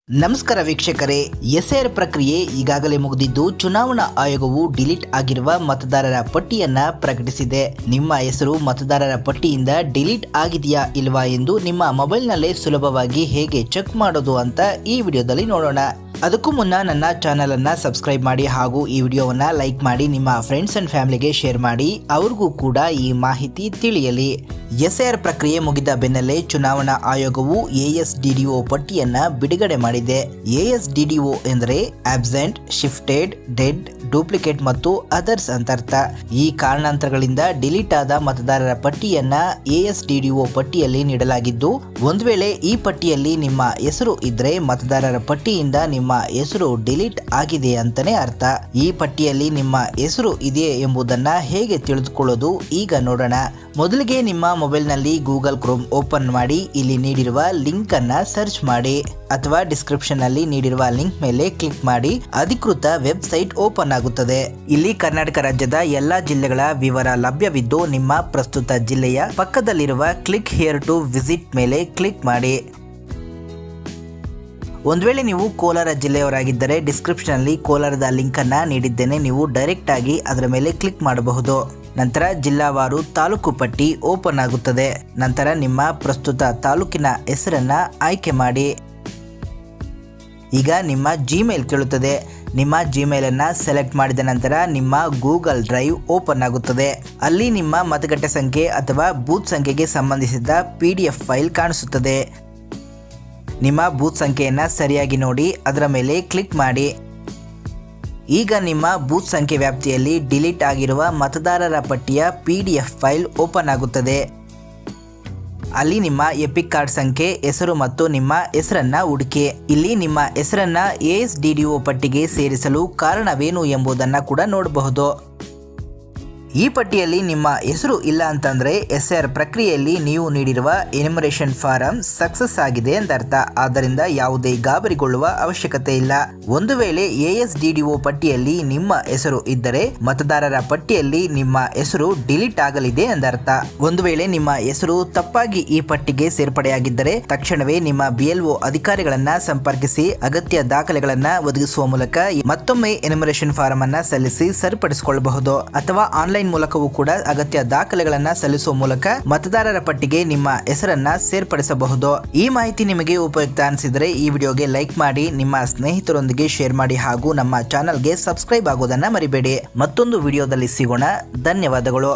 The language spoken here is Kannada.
ನಮಸ್ಕಾರ ವೀಕ್ಷಕರೇ, ಎಸ್ಐಆರ್ ಪ್ರಕ್ರಿಯೆ ಈಗಾಗಲೇ ಮುಗಿದಿದ್ದು ಚುನಾವಣಾ ಆಯೋಗವು ಡಿಲೀಟ್ ಆಗಿರುವ ಮತದಾರರ ಪಟ್ಟಿಯನ್ನ ಪ್ರಕಟಿಸಿದೆ. ನಿಮ್ಮ ಹೆಸರು ಮತದಾರರ ಪಟ್ಟಿಯಿಂದ ಡಿಲೀಟ್ ಆಗಿದೆಯಾ ಇಲ್ವಾ ಎಂದು ನಿಮ್ಮ ಮೊಬೈಲ್ನಲ್ಲೇ ಸುಲಭವಾಗಿ ಹೇಗೆ ಚೆಕ್ ಮಾಡೋದು ಅಂತ ಈ ವಿಡಿಯೋದಲ್ಲಿ ನೋಡೋಣ. ಅದಕ್ಕೂ ಮುನ್ನ ನನ್ನ ಚಾನೆಲ್ ಅನ್ನ ಸಬ್ಸ್ಕ್ರೈಬ್ ಮಾಡಿ ಹಾಗೂ ಈ ವಿಡಿಯೋವನ್ನ ಲೈಕ್ ಮಾಡಿ ನಿಮ್ಮ ಫ್ರೆಂಡ್ಸ್ ಅಂಡ್ ಫ್ಯಾಮಿಲಿಗೆ ಶೇರ್ ಮಾಡಿ, ಅವ್ರಿಗೂ ಕೂಡ ಈ ಮಾಹಿತಿ ತಿಳಿಯಲಿ. ಎಸ್ಐಆರ್ ಪ್ರಕ್ರಿಯೆ ಮುಗಿದ ಬೆನ್ನಲ್ಲೇ ಚುನಾವಣಾ ಆಯೋಗವು ಎಎಸ್ಡಿಡಿಒ ಪಟ್ಟಿಯನ್ನ ಬಿಡುಗಡೆ ಮಾಡಿದೆ. ಎಎಸ್ಡಿಡಿಒ ಎಂದರೆ ಆಬ್ಸೆಂಟ್, ಶಿಫ್ಟೆಡ್, ಡೆಡ್, ಡೂಪ್ಲಿಕೇಟ್ ಮತ್ತು ಅದರ್ಸ್ ಅಂತರ್ಥ. ಈ ಕಾರಣಾಂತರಗಳಿಂದ ಡಿಲೀಟ್ ಆದ ಮತದಾರರ ಪಟ್ಟಿಯನ್ನ ಎಎಸ್ಡಿಡಿಒ ಪಟ್ಟಿಯಲ್ಲಿ ನೀಡಲಾಗಿದ್ದು, ಒಂದು ವೇಳೆ ಈ ಪಟ್ಟಿಯಲ್ಲಿ ನಿಮ್ಮ ಹೆಸರು ಇದ್ರೆ ಮತದಾರರ ಪಟ್ಟಿಯಿಂದ ನಿಮ್ಮ ಹೆಸರು ಡಿಲೀಟ್ ಆಗಿದೆ ಅಂತಾನೆ ಅರ್ಥ. ಈ ಪಟ್ಟಿಯಲ್ಲಿ ನಿಮ್ಮ ಹೆಸರು ಇದೆಯೇ ಎಂಬುದನ್ನ ಹೇಗೆ ತಿಳಿದುಕೊಳ್ಳೋದು ಈಗ ನೋಡೋಣ. ಮೊದಲಿಗೆ ನಿಮ್ಮ ಮೊಬೈಲ್ನಲ್ಲಿ ಗೂಗಲ್ ಕ್ರೋಮ್ ಓಪನ್ ಮಾಡಿ ಇಲ್ಲಿ ನೀಡಿರುವ ಲಿಂಕ್ ಅನ್ನ ಸರ್ಚ್ ಮಾಡಿ ಅಥವಾ ಡಿಸ್ಕ್ರಿಪ್ಷನ್ ನಲ್ಲಿ ನೀಡಿರುವ ಲಿಂಕ್ ಮೇಲೆ ಕ್ಲಿಕ್ ಮಾಡಿ ಅಧಿಕೃತ ವೆಬ್ಸೈಟ್ ಓಪನ್ ಆಗುತ್ತದೆ. ಇಲ್ಲಿ ಕರ್ನಾಟಕ ರಾಜ್ಯದ ಎಲ್ಲಾ ಜಿಲ್ಲೆಗಳ ವಿವರ ಲಭ್ಯವಿದ್ದು, ನಿಮ್ಮ ಪ್ರಸ್ತುತ ಜಿಲ್ಲೆಯ ಪಕ್ಕದಲ್ಲಿರುವ ಕ್ಲಿಕ್ ಹಿಯರ್ ಟು ವಿಸಿಟ್ ಮೇಲೆ ಕ್ಲಿಕ್ ಮಾಡಿ. ಒಂದು ವೇಳೆ ನೀವು ಕೋಲಾರ ಜಿಲ್ಲೆಯವರಾಗಿದ್ದರೆ ಡಿಸ್ಕ್ರಿಪ್ಷನ್ ಅಲ್ಲಿ ಕೋಲಾರದ ಲಿಂಕ್ ಅನ್ನ ನೀಡಿದ್ದೇನೆ, ನೀವು ಡೈರೆಕ್ಟ್ ಆಗಿ ಅದರ ಮೇಲೆ ಕ್ಲಿಕ್ ಮಾಡಬಹುದು. ನಂತರ ಜಿಲ್ಲಾವಾರು ತಾಲೂಕು ಪಟ್ಟಿ ಓಪನ್ ಆಗುತ್ತದೆ. ನಂತರ ನಿಮ್ಮ ಪ್ರಸ್ತುತ ತಾಲೂಕಿನ ಹೆಸರನ್ನ ಆಯ್ಕೆ ಮಾಡಿ. ಈಗ ನಿಮ್ಮ ಜಿಮೇಲ್ ಕೇಳುತ್ತದೆ. ನಿಮ್ಮ ಜಿಮೇಲ್ ಅನ್ನ ಸೆಲೆಕ್ಟ್ ಮಾಡಿದ ನಂತರ ನಿಮ್ಮ ಗೂಗಲ್ ಡ್ರೈವ್ ಓಪನ್ ಆಗುತ್ತದೆ. ಅಲ್ಲಿ ನಿಮ್ಮ ಮತಗಟ್ಟೆ ಸಂಖ್ಯೆ ಅಥವಾ ಬೂತ್ ಸಂಖ್ಯೆಗೆ ಸಂಬಂಧಿಸಿದ PDF ಫೈಲ್ ಕಾಣಿಸುತ್ತದೆ. ನಿಮ್ಮ ಬೂತ್ ಸಂಖ್ಯೆಯನ್ನ ಸರಿಯಾಗಿ ನೋಡಿ ಅದರ ಮೇಲೆ ಕ್ಲಿಕ್ ಮಾಡಿ. ಈಗ ನಿಮ್ಮ ಬೂತ್ ಸಂಖ್ಯೆ ವ್ಯಾಪ್ತಿಯಲ್ಲಿ ಡಿಲೀಟ್ ಆಗಿರುವ ಮತದಾರರ ಪಟ್ಟಿಯ PDF ಫೈಲ್ ಓಪನ್ ಆಗುತ್ತದೆ. ಅಲ್ಲಿ ನಿಮ್ಮ ಎಪಿಕ್ ಕಾರ್ಡ್ ಸಂಖ್ಯೆ, ಹೆಸರು ಮತ್ತು ನಿಮ್ಮ ಹೆಸರನ್ನ ಹುಡುಕಿ. ಇಲ್ಲಿ ನಿಮ್ಮ ಹೆಸರನ್ನ ಎಎಸ್ಡಿಡಿಒ ಪಟ್ಟಿಗೆ ಸೇರಿಸಲು ಕಾರಣವೇನು ಎಂಬುದನ್ನು ಕೂಡ ನೋಡಬಹುದು. ಈ ಪಟ್ಟಿಯಲ್ಲಿ ನಿಮ್ಮ ಹೆಸರು ಇಲ್ಲ ಅಂತಂದ್ರೆ ಎಸ್ಐಆರ್ ಪ್ರಕ್ರಿಯೆಯಲ್ಲಿ ನೀವು ನೀಡಿರುವ ಎನ್ಯುಮರೇಷನ್ ಫಾರಂ ಸಕ್ಸಸ್ ಆಗಿದೆ ಎಂದರ್ಥ. ಆದ್ದರಿಂದ ಯಾವುದೇ ಗಾಬರಿಗೊಳ್ಳುವ ಅವಶ್ಯಕತೆ ಇಲ್ಲ. ಒಂದು ವೇಳೆ ಎಎಸ್ಡಿಡಿಒ ಪಟ್ಟಿಯಲ್ಲಿ ನಿಮ್ಮ ಹೆಸರು ಇದ್ದರೆ ಮತದಾರರ ಪಟ್ಟಿಯಲ್ಲಿ ನಿಮ್ಮ ಹೆಸರು ಡಿಲೀಟ್ ಆಗಲಿದೆ ಎಂದರ್ಥ. ಒಂದು ವೇಳೆ ನಿಮ್ಮ ಹೆಸರು ತಪ್ಪಾಗಿ ಈ ಪಟ್ಟಿಗೆ ಸೇರ್ಪಡೆಯಾಗಿದ್ದರೆ ತಕ್ಷಣವೇ ನಿಮ್ಮ BLO ಅಧಿಕಾರಿಗಳನ್ನ ಸಂಪರ್ಕಿಸಿ ಅಗತ್ಯ ದಾಖಲೆಗಳನ್ನ ಒದಗಿಸುವ ಮೂಲಕ ಮತ್ತೊಮ್ಮೆ ಎನ್ಯುಮರೇಷನ್ ಫಾರಂ ಅನ್ನ ಸಲ್ಲಿಸಿ ಸರಿಪಡಿಸಿಕೊಳ್ಳಬಹುದು. ಅಥವಾ ಆನ್ಲೈನ್ ಮೂಲಕವೂ ಕೂಡ ಅಗತ್ಯ ದಾಖಲೆಗಳನ್ನ ಸಲ್ಲಿಸುವ ಮೂಲಕ ಮತದಾರರ ಪಟ್ಟಿಗೆ ನಿಮ್ಮ ಹೆಸರನ್ನ ಸೇರ್ಪಡಿಸಬಹುದು. ಈ ಮಾಹಿತಿ ನಿಮಗೆ ಉಪಯುಕ್ತ ಅನಿಸಿದರೆ ಈ ವಿಡಿಯೋಗೆ ಲೈಕ್ ಮಾಡಿ, ನಿಮ್ಮ ಸ್ನೇಹಿತರೊಂದಿಗೆ ಶೇರ್ ಮಾಡಿ ಹಾಗೂ ನಮ್ಮ ಚಾನೆಲ್ಗೆ ಸಬ್ಸ್ಕ್ರೈಬ್ ಆಗೋದನ್ನ ಮರಿಬೇಡಿ. ಮತ್ತೊಂದು ವಿಡಿಯೋದಲ್ಲಿ ಸಿಗೋಣ. ಧನ್ಯವಾದಗಳು.